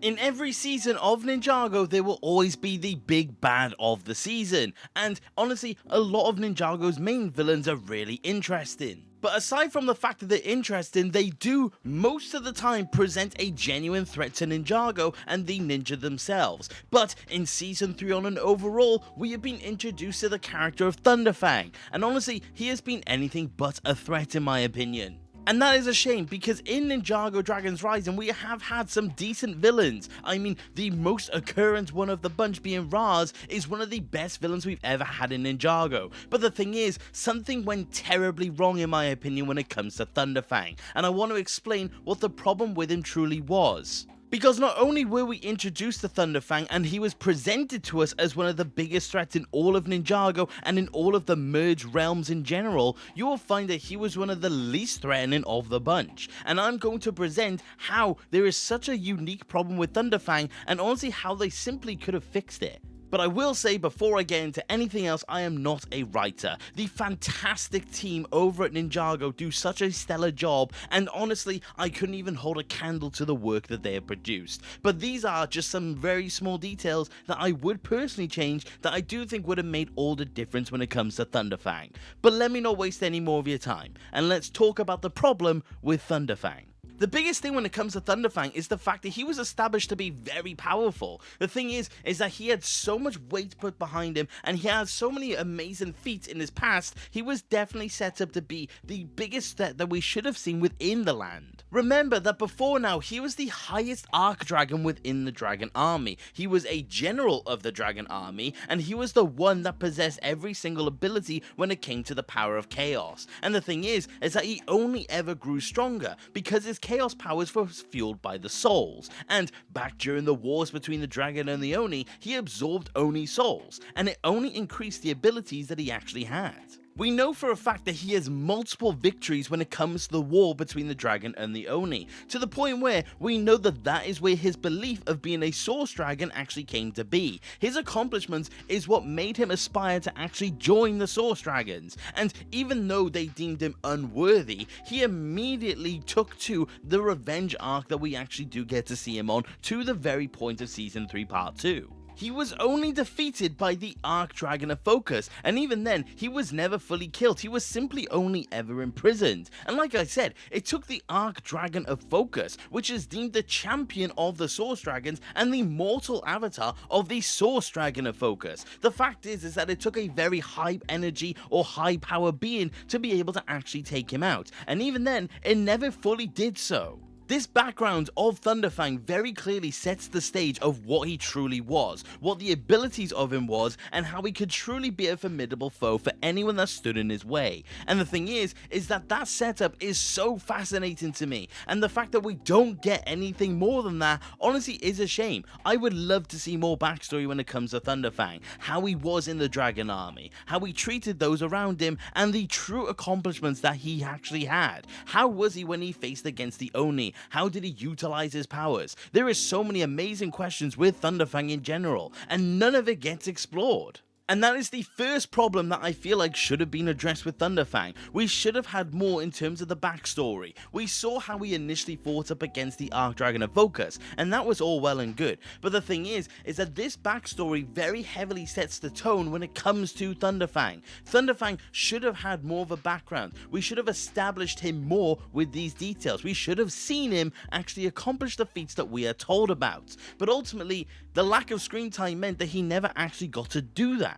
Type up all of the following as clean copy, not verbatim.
In every season of Ninjago, there will always be the big bad of the season, and honestly, a lot of Ninjago's main villains are really interesting. But aside from the fact that they're interesting, they do most of the time present a genuine threat to Ninjago and the ninja themselves. But in Season 3 on an overall, we have been introduced to the character of Thunderfang, and honestly, he has been anything but a threat in my opinion. And that is a shame, because in Ninjago Dragon's Rising we have had some decent villains. I mean, the most occurrent one of the bunch being Raz is one of the best villains we've ever had in Ninjago. But the thing is, something went terribly wrong in my opinion when it comes to Thunderfang, and I want to explain what the problem with him truly was. Because not only were we introduced to Thunderfang and he was presented to us as one of the biggest threats in all of Ninjago and in all of the merged realms in general, you will find that he was one of the least threatening of the bunch. And I'm going to present how there is such a unique problem with Thunderfang and honestly how they simply could have fixed it. But I will say before I get into anything else, I am not a writer. The fantastic team over at Ninjago do such a stellar job, and honestly, I couldn't even hold a candle to the work that they have produced. But these are just some very small details that I would personally change that I do think would have made all the difference when it comes to Thunderfang. But let me not waste any more of your time, and let's talk about the problem with Thunderfang. The biggest thing when it comes to Thunderfang is the fact that he was established to be very powerful. The thing is that he had so much weight put behind him and he has so many amazing feats in his past, he was definitely set up to be the biggest threat that we should have seen within the land. Remember that before now, he was the highest Arc Dragon within the Dragon Army. He was a general of the Dragon Army, and he was the one that possessed every single ability when it came to the power of Chaos. And the thing is that he only ever grew stronger because his Chaos powers were fueled by the souls, and back during the wars between the dragon and the Oni, he absorbed Oni souls, and it only increased the abilities that he actually had. We know for a fact that he has multiple victories when it comes to the war between the dragon and the Oni, to the point where we know that that is where his belief of being a source dragon actually came to be. His accomplishments is what made him aspire to actually join the source dragons, and even though they deemed him unworthy, he immediately took to the revenge arc that we actually do get to see him on to the very point of Season 3 Part 2. He was only defeated by the Arc Dragon of Focus, and even then, he was never fully killed, he was simply only ever imprisoned. And like I said, it took the Arc Dragon of Focus, which is deemed the champion of the Source Dragons and the mortal avatar of the Source Dragon of Focus. The fact is that it took a very high energy or high power being to be able to actually take him out, and even then, it never fully did so. This background of Thunderfang very clearly sets the stage of what he truly was, what the abilities of him was, and how he could truly be a formidable foe for anyone that stood in his way. And the thing is that setup is so fascinating to me, and the fact that we don't get anything more than that honestly is a shame. I would love to see more backstory when it comes to Thunderfang, how he was in the Dragon Army, how he treated those around him, and the true accomplishments that he actually had. How was he when he faced against the Oni? How did he utilize his powers? There is so many amazing questions with Thunderfang in general, and none of it gets explored. And that is the first problem that I feel like should have been addressed with Thunderfang. We should have had more in terms of the backstory. We saw how he initially fought up against the Arc Dragon of Focus, and that was all well and good. But the thing is that this backstory very heavily sets the tone when it comes to Thunderfang. Thunderfang should have had more of a background. We should have established him more with these details. We should have seen him actually accomplish the feats that we are told about. But ultimately, the lack of screen time meant that he never actually got to do that.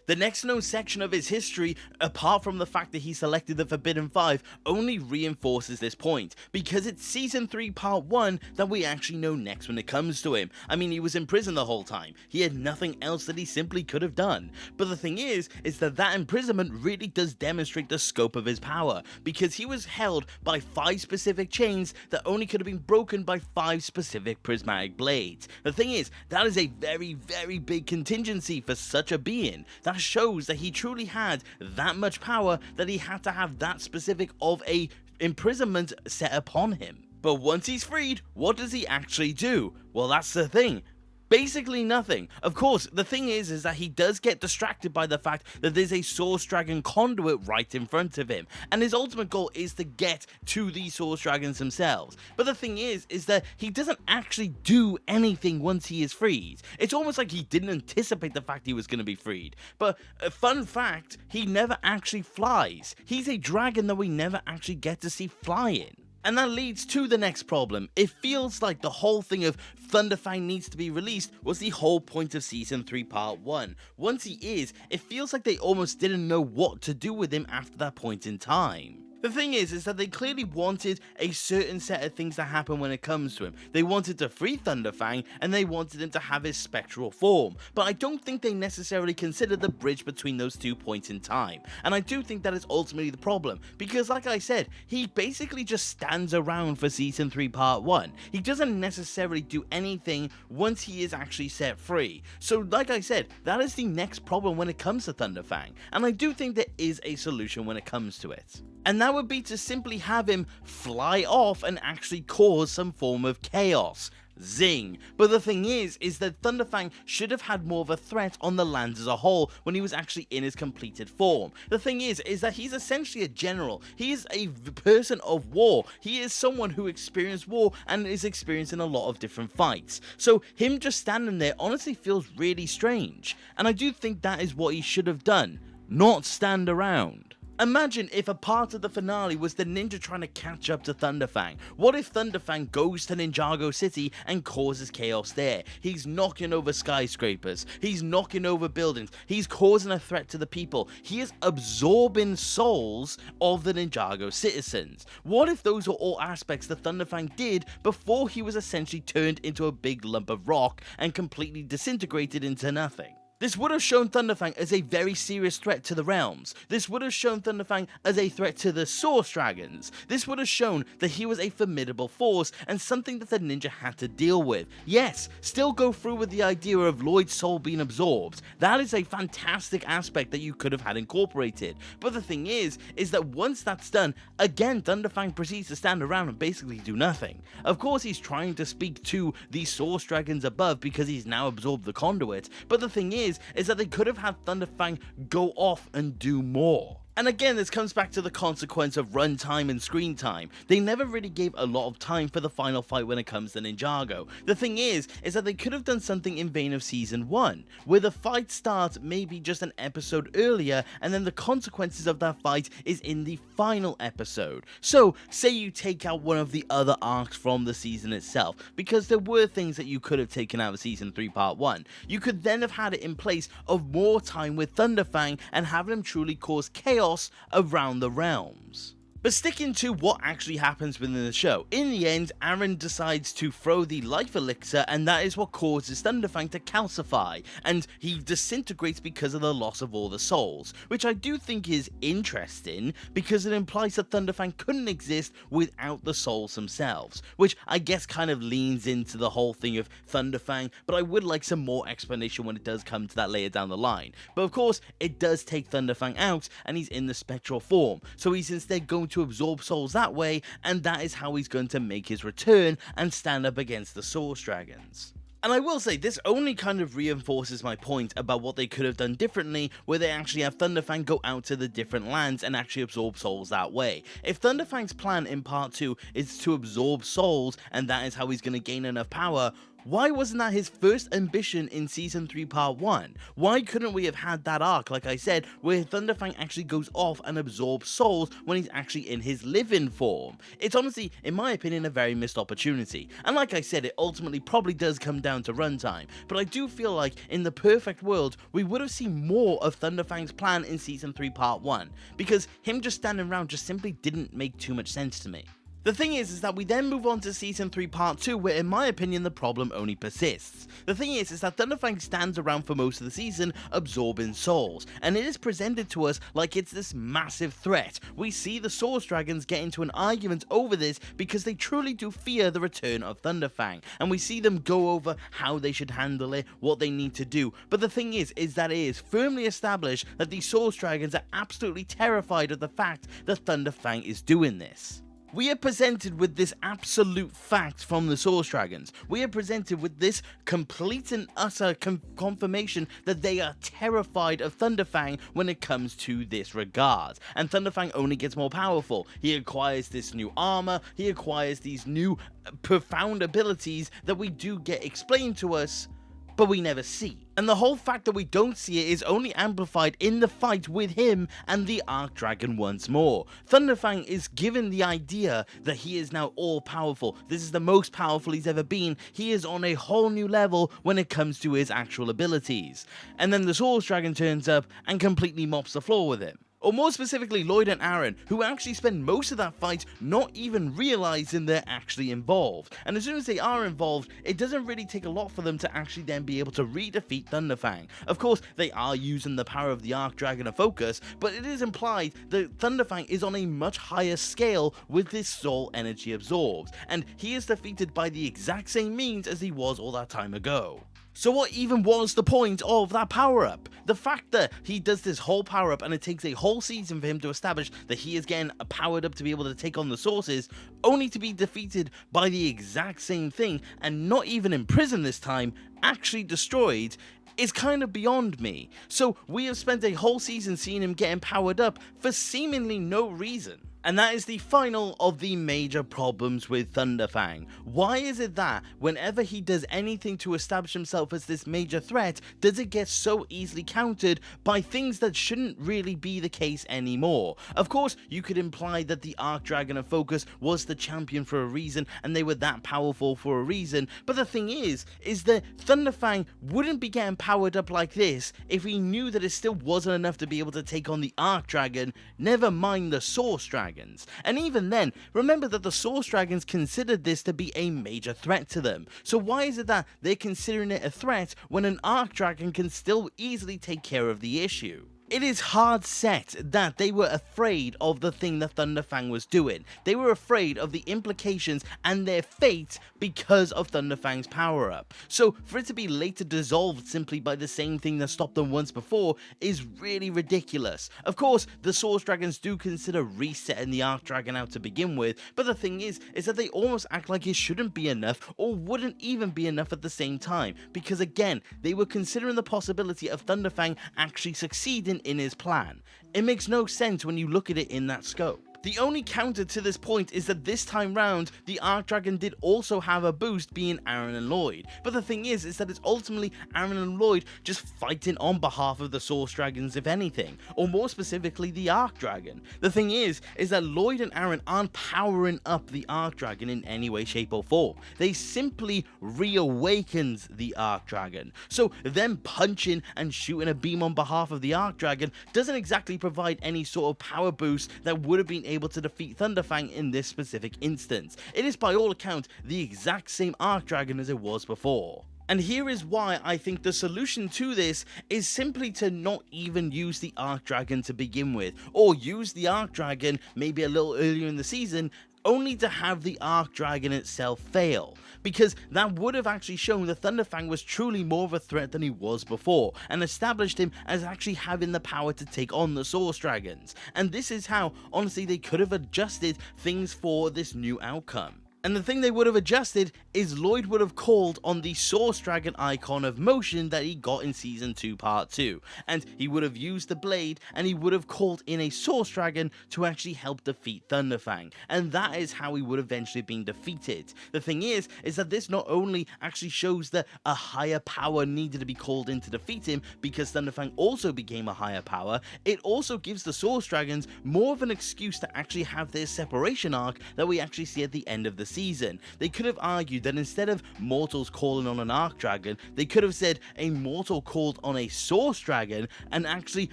The next known section of his history, apart from the fact that he selected the Forbidden Five, only reinforces this point, because it's Season 3 Part 1 that we actually know next when it comes to him. I mean, he was in prison the whole time, he had nothing else that he simply could have done. But the thing is that imprisonment really does demonstrate the scope of his power, because he was held by 5 specific chains that only could have been broken by 5 specific prismatic blades. The thing is, that is a very, very big contingency for such a being. That shows that he truly had that much power, that he had to have that specific of a imprisonment set upon him. But once he's freed, what does he actually do? Well, that's the thing. Basically nothing. Of course, the thing is that he does get distracted by the fact that there's a Source Dragon conduit right in front of him, and his ultimate goal is to get to the Source Dragons themselves. But the thing is that he doesn't actually do anything once he is freed. It's almost like he didn't anticipate the fact he was going to be freed. But a fun fact, he never actually flies. He's a dragon that we never actually get to see flying. And that leads to the next problem. It feels like the whole thing of Thunderfang needs to be released was the whole point of Season 3 Part 1. Once he is, it feels like they almost didn't know what to do with him after that point in time. The thing is that they clearly wanted a certain set of things to happen when it comes to him. They wanted to free Thunderfang, and they wanted him to have his spectral form. But I don't think they necessarily considered the bridge between those 2 points in time. And I do think that is ultimately the problem. Because like I said, he basically just stands around for Season 3 Part 1. He doesn't necessarily do anything once he is actually set free. So like I said, that is the next problem when it comes to Thunderfang. And I do think there is a solution when it comes to it. And that would be to simply have him fly off and actually cause some form of chaos. Zing. But the thing is that Thunderfang should have had more of a threat on the lands as a whole when he was actually in his completed form. The thing is that he's essentially a general. He is a person of war. He is someone who experienced war and is experiencing a lot of different fights. So him just standing there honestly feels really strange. And I do think that is what he should have done. Not stand around. Imagine if a part of the finale was the ninja trying to catch up to Thunderfang. What if Thunderfang goes to Ninjago City and causes chaos there? He's knocking over skyscrapers, he's knocking over buildings, he's causing a threat to the people, he is absorbing souls of the Ninjago citizens. What if those were all aspects that Thunderfang did before he was essentially turned into a big lump of rock and completely disintegrated into nothing? This would have shown Thunderfang as a very serious threat to the realms. This would have shown Thunderfang as a threat to the Source Dragons. This would have shown that he was a formidable force and something that the ninja had to deal with. Yes, still go through with the idea of Lloyd's soul being absorbed. That is a fantastic aspect that you could have had incorporated. But the thing is that once that's done, again Thunderfang proceeds to stand around and basically do nothing. Of course he's trying to speak to the Source Dragons above because he's now absorbed the conduit, but the thing is that they could have had Thunderfang go off and do more. And again, this comes back to the consequence of runtime and screen time. They never really gave a lot of time for the final fight when it comes to Ninjago. The thing is that they could have done something in vein of Season 1, where the fight starts maybe just an episode earlier, and then the consequences of that fight is in the final episode. So, say you take out one of the other arcs from the season itself, because there were things that you could have taken out of Season 3 Part 1. You could then have had it in place of more time with Thunderfang and having him truly cause chaos around the realms. But sticking to what actually happens within the show, in the end, Aaron decides to throw the life elixir, and that is what causes Thunderfang to calcify, and he disintegrates because of the loss of all the souls, which I do think is interesting, because it implies that Thunderfang couldn't exist without the souls themselves, which I guess kind of leans into the whole thing of Thunderfang, but I would like some more explanation when it does come to that later down the line. But of course, it does take Thunderfang out, and he's in the spectral form, so he's instead going to absorb souls that way, and that is how he's going to make his return and stand up against the Source Dragons. And I will say, this only kind of reinforces my point about what they could have done differently, where they actually have Thunderfang go out to the different lands and actually absorb souls that way. If Thunderfang's plan in Part 2 is to absorb souls, and that is how he's going to gain enough power, why wasn't that his first ambition in Season 3 Part 1? Why couldn't we have had that arc, like I said, where Thunderfang actually goes off and absorbs souls when he's actually in his living form? It's honestly, in my opinion, a very missed opportunity. And like I said, it ultimately probably does come down to runtime, but I do feel like in the perfect world, we would have seen more of Thunderfang's plan in Season 3 Part 1, because him just standing around just simply didn't make too much sense to me. The thing is that we then move on to Season 3 Part 2, where in my opinion the problem only persists. The thing is that Thunderfang stands around for most of the season absorbing souls, and it is presented to us like it's this massive threat. We see the Source Dragons get into an argument over this because they truly do fear the return of Thunderfang, and we see them go over how they should handle it, what they need to do. But the thing is that it is firmly established that the Source Dragons are absolutely terrified of the fact that Thunderfang is doing this. We are presented with this absolute fact from the Source Dragons. We are presented with this complete and utter confirmation that they are terrified of Thunderfang when it comes to this regard. And Thunderfang only gets more powerful. He acquires this new armor, he acquires these new profound abilities that we do get explained to us, but we never see. And the whole fact that we don't see it is only amplified in the fight with him and the Archdragon once more. Thunderfang is given the idea that he is now all powerful. This is the most powerful he's ever been. He is on a whole new level when it comes to his actual abilities. And then the Source Dragon turns up and completely mops the floor with him. Or more specifically, Lloyd and Aaron, who actually spend most of that fight not even realizing they're actually involved. And as soon as they are involved, it doesn't really take a lot for them to actually then be able to re-defeat Thunderfang. Of course, they are using the power of the Archdragon to focus, but it is implied that Thunderfang is on a much higher scale with his soul energy absorbed, and he is defeated by the exact same means as he was all that time ago. So what even was the point of that power-up? The fact that he does this whole power-up and it takes a whole season for him to establish that he is getting powered up to be able to take on the sources, only to be defeated by the exact same thing, and not even imprisoned this time, actually destroyed, is kind of beyond me. So we have spent a whole season seeing him getting powered up for seemingly no reason. And that is the final of the major problems with Thunderfang. Why is it that whenever he does anything to establish himself as this major threat, does it get so easily countered by things that shouldn't really be the case anymore? Of course, you could imply that the Archdragon of Focus was the champion for a reason, and they were that powerful for a reason, but the thing is that Thunderfang wouldn't be getting powered up like this if he knew that it still wasn't enough to be able to take on the Archdragon, never mind the Source Dragon. And even then, remember that the Source Dragons considered this to be a major threat to them. So why is it that they're considering it a threat when an Archdragon can still easily take care of the issue? It is hard set that they were afraid of the thing that Thunderfang was doing. They were afraid of the implications and their fate because of Thunderfang's power-up. So for it to be later dissolved simply by the same thing that stopped them once before is really ridiculous. Of course, the Source Dragons do consider resetting the Archdragon out to begin with, but the thing is that they almost act like it shouldn't be enough or wouldn't even be enough at the same time, because again, they were considering the possibility of Thunderfang actually succeeding in his plan. It makes no sense when you look at it in that scope. The only counter to this point is that this time round, the Archdragon did also have a boost, being Aaron and Lloyd. But the thing is that it's ultimately Aaron and Lloyd just fighting on behalf of the Source Dragons, if anything. Or more specifically, the Archdragon. The thing is that Lloyd and Aaron aren't powering up the Archdragon in any way, shape or form. They simply reawakens the Archdragon. So them punching and shooting a beam on behalf of the Archdragon doesn't exactly provide any sort of power boost that would have been able to defeat Thunderfang in this specific instance. It is by all accounts the exact same Archdragon as it was before. And here is why I think the solution to this is simply to not even use the Archdragon to begin with, or use the Archdragon maybe a little earlier in the season, only to have the Archdragon itself fail, because that would have actually shown that Thunderfang was truly more of a threat than he was before, and established him as actually having the power to take on the Source Dragons. And this is how, honestly, they could have adjusted things for this new outcome. And the thing they would have adjusted is Lloyd would have called on the Source Dragon icon of motion that he got in Season 2 Part 2. And he would have used the blade, and he would have called in a Source Dragon to actually help defeat Thunderfang. And that is how he would eventually have been defeated. The thing is that this not only actually shows that a higher power needed to be called in to defeat him, because Thunderfang also became a higher power, it also gives the Source Dragons more of an excuse to actually have their separation arc that we actually see at the end of the season. They could have argued that instead of mortals calling on an Archdragon, they could have said a mortal called on a Source Dragon and actually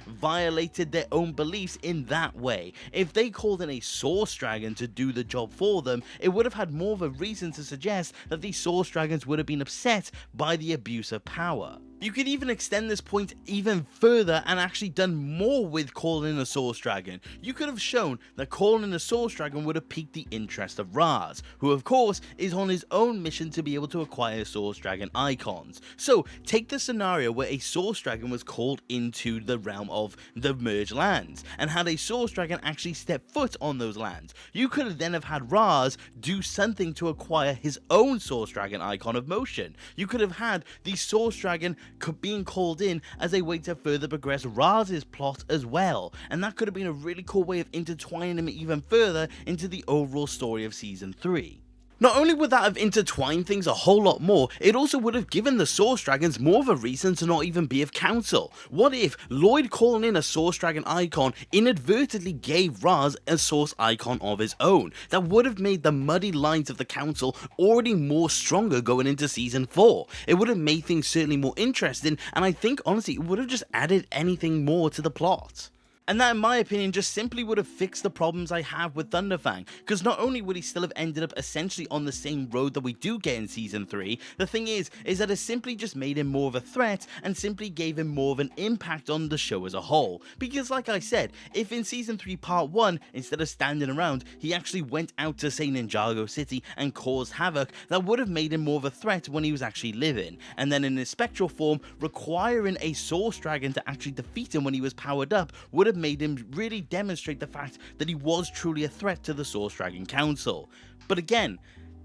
violated their own beliefs in that way. If they called in a Source Dragon to do the job for them, it would have had more of a reason to suggest that the Source Dragons would have been upset by the abuse of power. You could even extend this point even further and actually done more with calling in a Source Dragon. You could have shown that calling in a Source Dragon would have piqued the interest of Raz, who of course is on his own mission to be able to acquire Source Dragon icons. So take the scenario where a Source Dragon was called into the realm of the merged lands, and had a Source Dragon actually step foot on those lands. You could then have had Raz do something to acquire his own Source Dragon icon of motion. You could have had the Source Dragon being called in as a way to further progress Raz's plot as well, and that could have been a really cool way of intertwining him even further into the overall story of Season 3. Not only would that have intertwined things a whole lot more, it also would have given the Source Dragons more of a reason to not even be of council. What if Lloyd calling in a Source Dragon icon inadvertently gave Raz a Source icon of his own? That would have made the muddy lines of the council already more stronger going into Season 4. It would have made things certainly more interesting, and I think honestly it would have just added anything more to the plot. And that, in my opinion, just simply would have fixed the problems I have with Thunderfang, because not only would he still have ended up essentially on the same road that we do get in Season 3, the thing is that it simply just made him more of a threat and simply gave him more of an impact on the show as a whole. Because like I said, if in Season 3 Part 1, instead of standing around, he actually went out to say Ninjago City and caused havoc, that would have made him more of a threat when he was actually living. And then in his spectral form, requiring a Source Dragon to actually defeat him when he was powered up would have made him really demonstrate the fact that he was truly a threat to the Source Dragon Council. But again,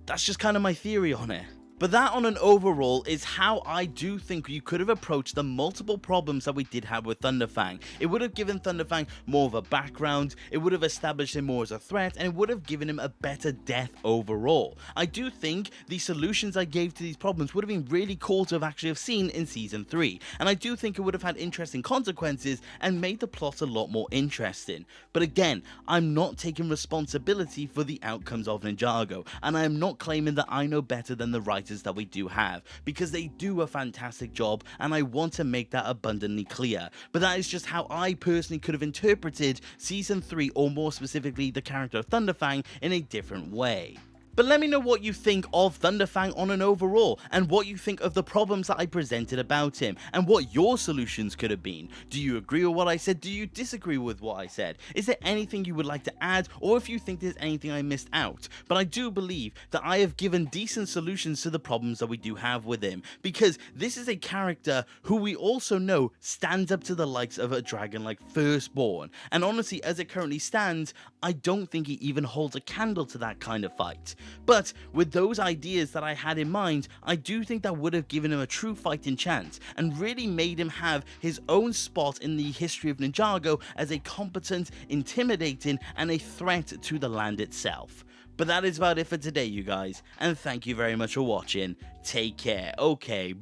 that's just kind of my theory on it. But that on an overall is how I do think you could have approached the multiple problems that we did have with Thunderfang. It would have given Thunderfang more of a background, it would have established him more as a threat, and it would have given him a better death overall. I do think the solutions I gave to these problems would have been really cool to have seen in Season 3, and I do think it would have had interesting consequences and made the plot a lot more interesting. But again, I'm not taking responsibility for the outcomes of Ninjago, and I am not claiming that I know better than the writers that we do have, because they do a fantastic job, and I want to make that abundantly clear. But that is just how I personally could have interpreted Season 3, or more specifically the character of Thunderfang, in a different way. But let me know what you think of Thunderfang on an overall, and what you think of the problems that I presented about him, and what your solutions could have been. Do you agree with what I said? Do you disagree with what I said? Is there anything you would like to add, or if you think there's anything I missed out? But I do believe that I have given decent solutions to the problems that we do have with him, because this is a character who we also know stands up to the likes of a dragon like Firstborn, and honestly, as it currently stands, I don't think he even holds a candle to that kind of fight. But with those ideas that I had in mind, I do think that would have given him a true fighting chance, and really made him have his own spot in the history of Ninjago as a competent, intimidating, and a threat to the land itself. But that is about it for today, you guys, and thank you very much for watching. Take care. Okay,